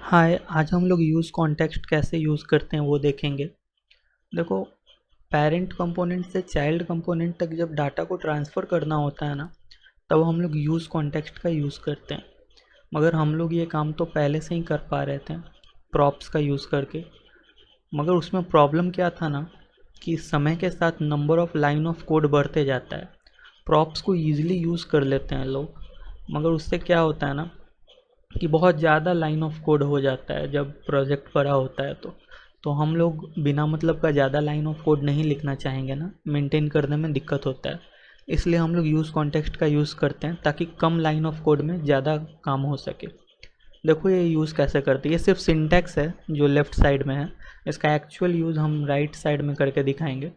हाय, आज हम लोग यूज़ कॉन्टेक्स्ट कैसे यूज़ करते हैं वो देखेंगे। देखो, पेरेंट कंपोनेंट से चाइल्ड कंपोनेंट तक जब डाटा को ट्रांसफ़र करना होता है ना, तब हम लोग यूज़ कॉन्टेक्स्ट का यूज़ करते हैं। मगर हम लोग ये काम तो पहले से ही कर पा रहे थे प्रॉप्स का यूज़ करके। मगर उसमें प्रॉब्लम क्या था ना, कि समय के साथ number of line of code बढ़ते जाता है। प्रॉप्स को ईज़िली यूज़ कर लेते हैं लोग, मगर उससे क्या होता है ना, कि बहुत ज़्यादा लाइन ऑफ कोड हो जाता है जब प्रोजेक्ट बड़ा होता है। तो हम लोग बिना मतलब का ज़्यादा लाइन ऑफ कोड नहीं लिखना चाहेंगे ना, मेंटेन करने में दिक्कत होता है। इसलिए हम लोग यूज़ कॉन्टेक्स्ट का यूज़ करते हैं ताकि कम लाइन ऑफ कोड में ज़्यादा काम हो सके। देखो ये यूज़ कैसे करते हैं। ये सिर्फ सिंटैक्स है जो लेफ़्ट साइड में है, इसका एक्चुअल यूज़ हम राइट साइड में करके दिखाएंगे।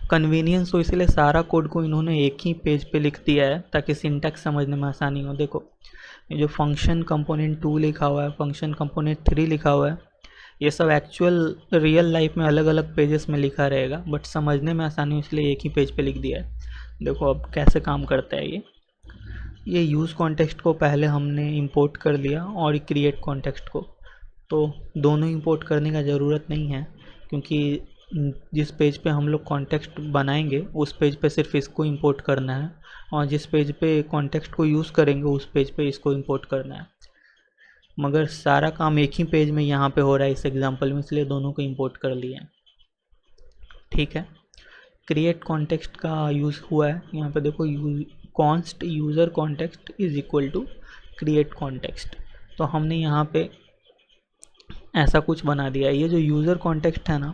कन्वीनियंस हो इसलिए सारा कोड को इन्होंने एक ही पेज पे लिख दिया है ताकि सिंटैक्स समझने में आसानी हो। देखो, ये जो फंक्शन कंपोनेंट 2 लिखा हुआ है, फंक्शन कंपोनेंट 3 लिखा हुआ है, ये सब एक्चुअल रियल लाइफ में अलग अलग पेजेस में लिखा रहेगा, बट समझने में आसानी हो इसलिए एक ही पेज पे लिख दिया है। देखो अब कैसे काम करता है ये यूज़ कॉन्टेक्स्ट को पहले हमने इंपोर्ट कर लिया और क्रिएट कॉन्टेक्स्ट को। तो दोनों इंपोर्ट करने का ज़रूरत नहीं है, क्योंकि जिस पेज पे हम लोग कॉन्टेक्स्ट बनाएंगे उस पेज पे सिर्फ इसको इंपोर्ट करना है, और जिस पेज पे कॉन्टेक्स्ट को यूज़ करेंगे उस पेज पे इसको इंपोर्ट करना है। मगर सारा काम एक ही पेज में यहाँ पे हो रहा है इस एग्जांपल में, इसलिए दोनों को इंपोर्ट कर लिए हैं। ठीक है, क्रिएट कॉन्टेक्स्ट का यूज़ हुआ है यहाँ पे। देखो, const user context is equal to create context. तो हमने यहाँ पे ऐसा कुछ बना दिया है। ये जो यूज़र कॉन्टेक्स्ट है ना,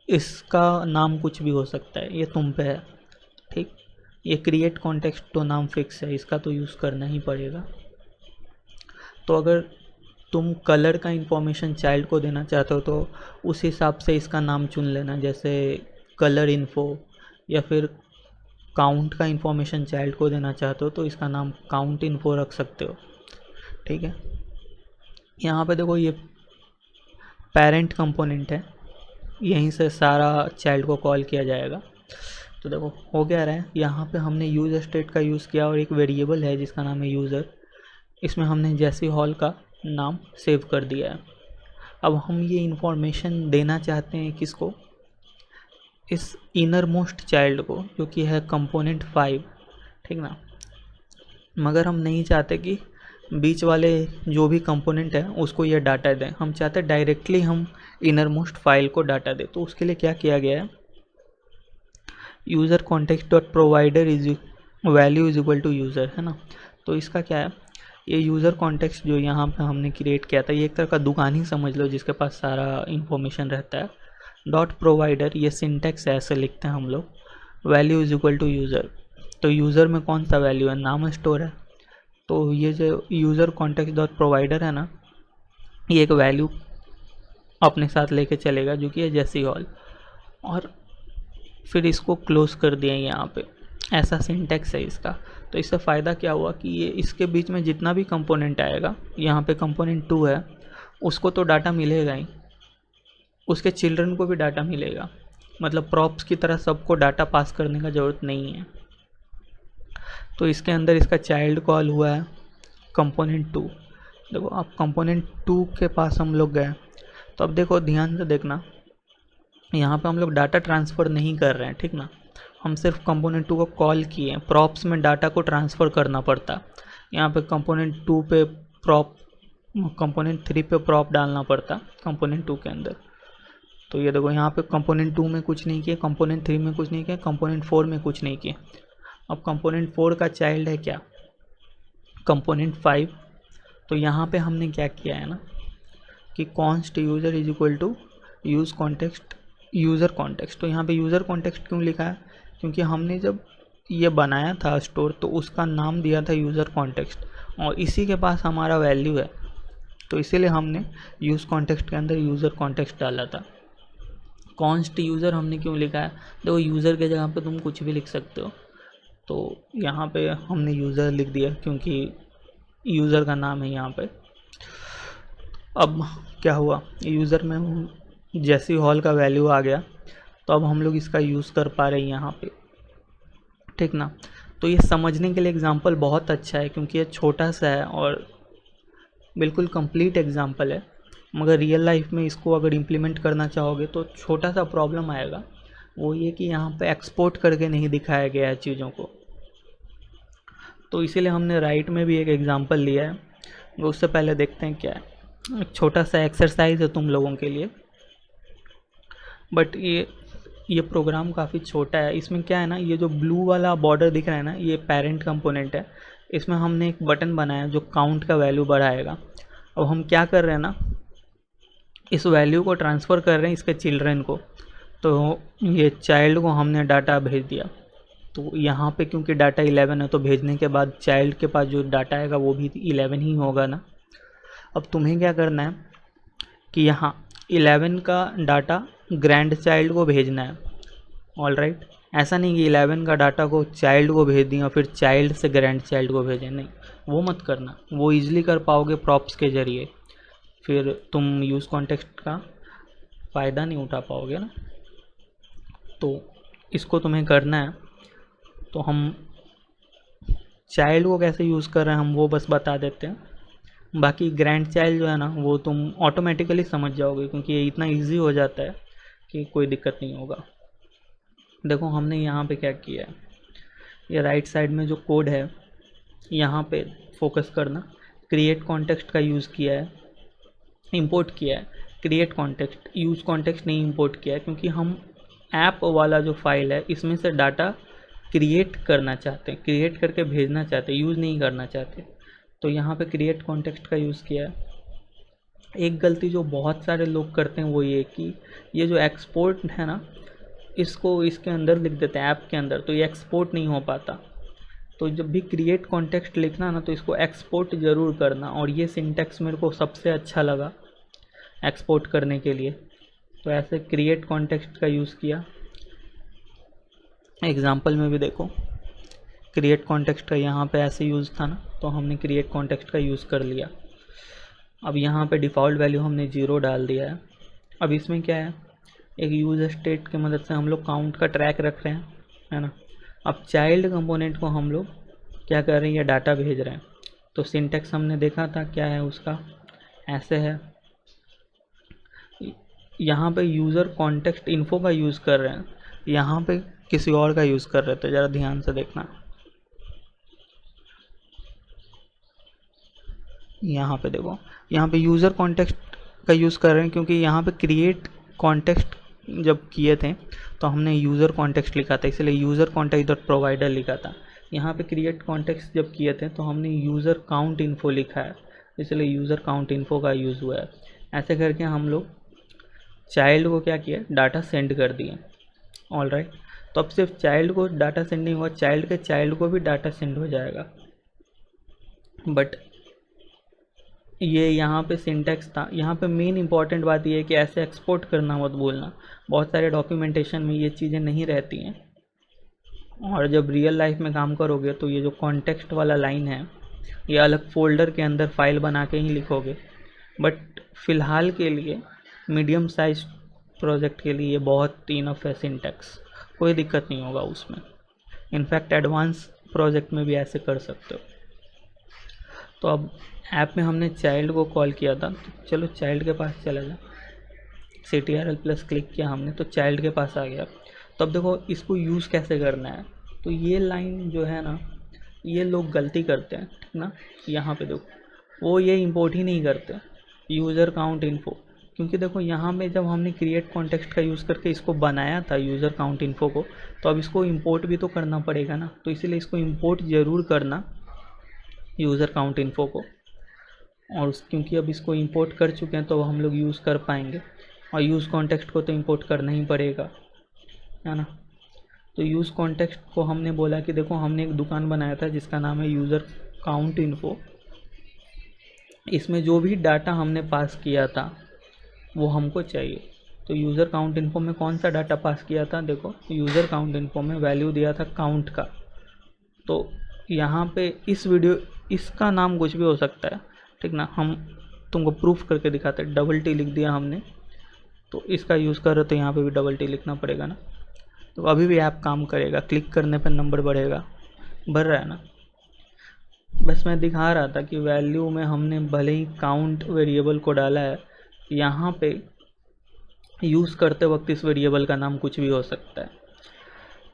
इसका नाम कुछ भी हो सकता है, ये तुम पे है। ठीक, ये क्रिएट कॉन्टेक्स्ट तो नाम फिक्स है, इसका तो यूज़ करना ही पड़ेगा। तो अगर तुम कलर का इंफॉर्मेशन चाइल्ड को देना चाहते हो तो उस हिसाब से इसका नाम चुन लेना, जैसे कलर इन्फो, या फिर काउंट का इंफॉर्मेशन चाइल्ड को देना चाहते हो तो इसका नाम काउंट इन्फो रख सकते हो। ठीक है, यहाँ पे देखो ये पेरेंट कंपोनेंट है, यहीं से सारा चाइल्ड को कॉल किया जाएगा। तो देखो हो क्या रहा है, यहाँ पे हमने यूज स्टेट का यूज़ किया और एक वेरिएबल है जिसका नाम है यूज़र, इसमें हमने जेसी हॉल का नाम सेव कर दिया है। अब हम ये इंफॉर्मेशन देना चाहते हैं किसको, इस इनर मोस्ट चाइल्ड को, जो कि है कंपोनेंट 5। ठीक ना, मगर हम नहीं चाहते कि बीच वाले जो भी कंपोनेंट है उसको ये डाटा दें, हम चाहते डायरेक्टली हम इनर मोस्ट फाइल को डाटा दें। तो उसके लिए क्या किया गया है, user context dot provider is value is equal to user, है ना। तो इसका क्या है, ये यूज़र कॉन्टेक्स्ट जो यहाँ पे हमने क्रिएट किया था, ये एक तरह का दुकान ही समझ लो जिसके पास सारा इन्फॉर्मेशन रहता है। डॉट प्रोवाइडर, ये सिंटेक्स ऐसे लिखते हैं हम लोग, value is equal to user. तो यूज़र में कौन सा वैल्यू है, नाम स्टोर है। तो ये जो यूज़र कॉन्टेक्स्ट डॉट प्रोवाइडर है ना, ये एक वैल्यू अपने साथ लेके चलेगा जो कि है जेसी हॉल, और फिर इसको क्लोज कर दिया यहाँ पे। ऐसा सिंटेक्स है इसका। तो इससे फ़ायदा क्या हुआ कि ये इसके बीच में जितना भी कंपोनेंट आएगा, यहाँ पे कंपोनेंट 2 है, उसको तो डाटा मिलेगा ही, उसके चिल्ड्रन को भी डाटा मिलेगा। मतलब प्रॉप्स की तरह सबको डाटा पास करने का ज़रूरत नहीं है। तो इसके अंदर इसका चाइल्ड कॉल हुआ है कंपोनेंट 2। देखो अब कंपोनेंट 2 के पास हम लोग गए, तो अब देखो ध्यान से देखना, यहाँ पे हम लोग डाटा ट्रांसफ़र नहीं कर रहे हैं। ठीक ना, हम सिर्फ कंपोनेंट 2 को कॉल किए हैं। प्रॉप्स में डाटा को ट्रांसफ़र करना पड़ता, यहाँ पे कंपोनेंट 2 पे प्रॉप, कंपोनेंट 3 पे प्रॉप डालना पड़ता कंपोनेंट 2 के अंदर। तो ये देखो यहाँ पे कंपोनेंट 2 में कुछ नहीं किया, कंपोनेंट 3 में कुछ नहीं किया, कंपोनेंट 4 में कुछ नहीं किया। अब कंपोनेंट 4 का चाइल्ड है क्या, कंपोनेंट 5। तो यहाँ पे हमने क्या किया है ना, कि const user is equal to use context user context. तो यहाँ पे यूज़र कॉन्टेक्स्ट क्यों लिखा है, क्योंकि हमने जब ये बनाया था स्टोर तो उसका नाम दिया था यूज़र कॉन्टेक्स्ट, और इसी के पास हमारा वैल्यू है। तो इसीलिए हमने यूज़ कॉन्टेक्स्ट के अंदर यूज़र कॉन्टेक्स्ट डाला था। कॉन्स्ट यूज़र हमने क्यों लिखा है, देखो यूज़र के जगह पे तुम कुछ भी लिख सकते हो, तो यहाँ पे हमने यूज़र लिख दिया क्योंकि यूज़र का नाम है यहाँ पे। अब क्या हुआ, यूज़र में जैसी हॉल का वैल्यू आ गया, तो अब हम लोग इसका यूज़ कर पा रहे हैं यहाँ पे। ठीक ना, तो ये समझने के लिए एग्जांपल बहुत अच्छा है क्योंकि ये छोटा सा है और बिल्कुल कंप्लीट एग्जाम्पल है, मगर रियल लाइफ में इसको अगर इम्प्लीमेंट करना चाहोगे तो छोटा सा प्रॉब्लम आएगा। वो ये कि यहाँ पे एक्सपोर्ट करके नहीं दिखाया गया है चीज़ों को। तो इसीलिए हमने राइट में भी एक एग्जांपल लिया है। वो उससे पहले देखते हैं क्या है। एक छोटा सा एक्सरसाइज है तुम लोगों के लिए, बट ये प्रोग्राम काफ़ी छोटा है। इसमें क्या है ना, ये जो ब्लू वाला बॉर्डर दिख रहा है ना, ये पेरेंट कंपोनेंट है। इसमें हमने एक बटन बनाया जो काउंट का वैल्यू बढ़ाएगा। अब हम क्या कर रहे हैं ना, इस वैल्यू को ट्रांसफ़र कर रहे हैं इसके चिल्ड्रन को। तो ये चाइल्ड को हमने डाटा भेज दिया, तो यहाँ पे क्योंकि डाटा 11 है तो भेजने के बाद चाइल्ड के पास जो डाटा आएगा वो भी 11 ही होगा ना। अब तुम्हें क्या करना है कि यहाँ 11 का डाटा ग्रैंड चाइल्ड को भेजना है। ऑल राइट, ऐसा नहीं कि 11 का डाटा को चाइल्ड को भेज दिया फिर चाइल्ड से ग्रैंड चाइल्ड को भेजें, नहीं, वो मत करना। वो ईजिली कर पाओगे प्रॉप्स के ज़रिए, फिर तुम यूज़ कॉन्टेक्स्ट का फ़ायदा नहीं उठा पाओगे ना। तो इसको तुम्हें करना है। तो हम चाइल्ड को कैसे यूज़ कर रहे हैं हम वो बस बता देते हैं। बाकी ग्रैंड चाइल्ड जो है ना वो तुम ऑटोमेटिकली समझ जाओगे, क्योंकि ये इतना इजी हो जाता है कि कोई दिक्कत नहीं होगा। देखो हमने यहाँ पे क्या किया है, ये राइट साइड में जो कोड है यहाँ पे फोकस करना। क्रिएट कॉन्टेक्स्ट का यूज़ किया है, इंपोर्ट किया है। क्रिएट कॉन्टेक्स्ट, यूज़ कॉन्टेक्स्ट नहीं इंपोर्ट किया है, क्योंकि हम ऐप वाला जो फाइल है इसमें से डाटा क्रिएट करना चाहते हैं, क्रिएट करके भेजना चाहते हैं, यूज़ नहीं करना चाहते। तो यहाँ पे क्रिएट कॉन्टेक्स्ट का यूज़ किया है। एक गलती जो बहुत सारे लोग करते हैं वो ये कि ये जो एक्सपोर्ट है ना, इसको इसके अंदर लिख देते हैं ऐप के अंदर, तो ये एक्सपोर्ट नहीं हो पाता। तो जब भी क्रिएट कॉन्टेक्स्ट लिखना ना तो इसको एक्सपोर्ट ज़रूर करना, और ये सिंटैक्स मेरे को सबसे अच्छा लगा एक्सपोर्ट करने के लिए। तो ऐसे क्रिएट कॉन्टेक्स्ट का यूज़ किया। एग्जाम्पल में भी देखो क्रिएट कॉन्टेक्स्ट का यहाँ पे ऐसे यूज़ था ना, तो हमने क्रिएट कॉन्टेक्स्ट का यूज़ कर लिया। अब यहाँ पे डिफ़ॉल्ट वैल्यू हमने 0 डाल दिया है। अब इसमें क्या है, एक यूज़ स्टेट की मदद से हम लोग काउंट का ट्रैक रख रहे हैं, है ना। अब चाइल्ड कंपोनेंट को हम लोग क्या कर रहे हैं, ये डाटा भेज रहे हैं। तो सिंटैक्स हमने देखा था क्या है उसका, ऐसे है। यहाँ पे यूज़र कॉन्टेक्स्ट इन्फो का यूज़ कर रहे हैं, यहाँ पे किसी और का यूज़ कर रहे थे, ज़रा ध्यान से देखना। यहाँ पे देखो, यहाँ पे यूज़र कॉन्टेक्स्ट का यूज़ कर रहे हैं, क्योंकि यहाँ पे क्रिएट कॉन्टेक्स्ट जब किए थे तो हमने यूज़र कॉन्टेक्स्ट लिखा था, इसलिए यूज़र कॉन्टेक्स्ट डॉट प्रोवाइडर लिखा था। यहाँ पे क्रिएट कॉन्टेक्स्ट जब किए थे तो हमने यूज़र काउंट इन्फो लिखा है, इसलिए यूज़र काउंट इन्फो का यूज़ हुआ है। ऐसे करके हम लोग चाइल्ड को क्या किया, डाटा सेंड कर दिए। ऑल राइट, तो अब सिर्फ चाइल्ड को डाटा सेंड नहीं हुआ, चाइल्ड के चाइल्ड को भी डाटा सेंड हो जाएगा। बट ये यहाँ पे सिंटैक्स था। यहाँ पे मेन इंपॉर्टेंट बात ये है कि ऐसे एक्सपोर्ट करना मत भूलना। बहुत सारे डॉक्यूमेंटेशन में ये चीज़ें नहीं रहती हैं, और जब रियल लाइफ में काम करोगे तो ये जो कॉन्टेक्स्ट वाला लाइन है ये अलग फोल्डर के अंदर फाइल बना के ही लिखोगे। बट फ़िलहाल के लिए मीडियम साइज प्रोजेक्ट के लिए ये बहुत इनफ है सिंटैक्स, कोई दिक्कत नहीं होगा उसमें। इनफैक्ट एडवांस प्रोजेक्ट में भी ऐसे कर सकते हो। तो अब ऐप में हमने चाइल्ड को कॉल किया था, तो चलो चाइल्ड के पास चला जा। CTRL+ क्लिक किया हमने तो चाइल्ड के पास आ गया। तो अब देखो इसको यूज़ कैसे करना है। तो ये लाइन जो है ना, ये लोग गलती करते हैं, ठीक ना। यहाँ पे देखो वो ये इंपोर्ट ही नहीं करते यूज़र काउंट इन्फो, क्योंकि देखो यहाँ में जब हमने क्रिएट कॉन्टेक्स्ट का यूज़ करके इसको बनाया था यूज़र काउंट इन्फो को, तो अब इसको इंपोर्ट भी तो करना पड़ेगा ना। तो इसीलिए इसको इंपोर्ट ज़रूर करना यूज़र काउंट इन्फो को, और क्योंकि अब इसको इंपोर्ट कर चुके हैं तो हम लोग यूज़ कर पाएंगे। और यूज़ कॉन्टेक्स्ट को तो इंपोर्ट करना ही पड़ेगा, है ना। तो यूज़ कॉन्टेक्स्ट को हमने बोला कि देखो हमने एक दुकान बनाया था जिसका नाम है यूज़र काउंट इन्फो। इसमें जो भी डाटा हमने पास किया था वो हमको चाहिए। तो यूज़र काउंट इन्फो में कौन सा डाटा पास किया था, देखो यूज़र काउंट इन्फो में वैल्यू दिया था काउंट का। तो यहाँ पे इस वीडियो इसका नाम कुछ भी हो सकता है, ठीक ना। हम तुमको प्रूफ करके दिखाते हैं। $T लिख दिया हमने, तो इसका यूज़ कर रहे तो यहाँ पे भी $T लिखना पड़ेगा ना। तो अभी भी ऐप काम करेगा, क्लिक करने पर नंबर बढ़ेगा, बढ़ रहा है ना। बस मैं दिखा रहा था कि वैल्यू में हमने भले ही काउंट वेरिएबल को डाला है, यहाँ पे यूज़ करते वक्त इस वेरिएबल का नाम कुछ भी हो सकता है।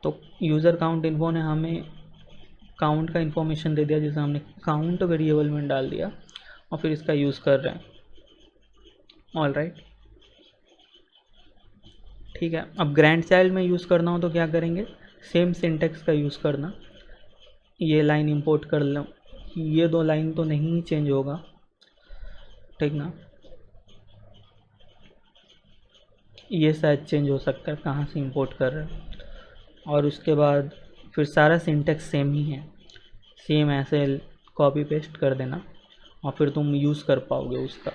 तो यूज़र काउंट इन्फो ने हमें काउंट का इन्फॉर्मेशन दे दिया, जिसे हमने काउंट वेरिएबल में डाल दिया और फिर इसका यूज़ कर रहे हैं। ऑल राइट, ठीक है। अब ग्रैंड चाइल्ड में यूज़ करना हो तो क्या करेंगे, सेम सिंटेक्स का यूज़ करना। ये लाइन इंपोर्ट कर लो, ये दो लाइन तो नहीं चेंज होगा, ठीक ना, ये शायद चेंज हो सकता है कहाँ से इंपोर्ट कर रहे हैं। और उसके बाद फिर सारा सिंटेक्स सेम ही है, सेम ऐसे कॉपी पेस्ट कर देना और फिर तुम यूज़ कर पाओगे उसका।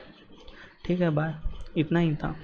ठीक है, बाय, इतना ही था।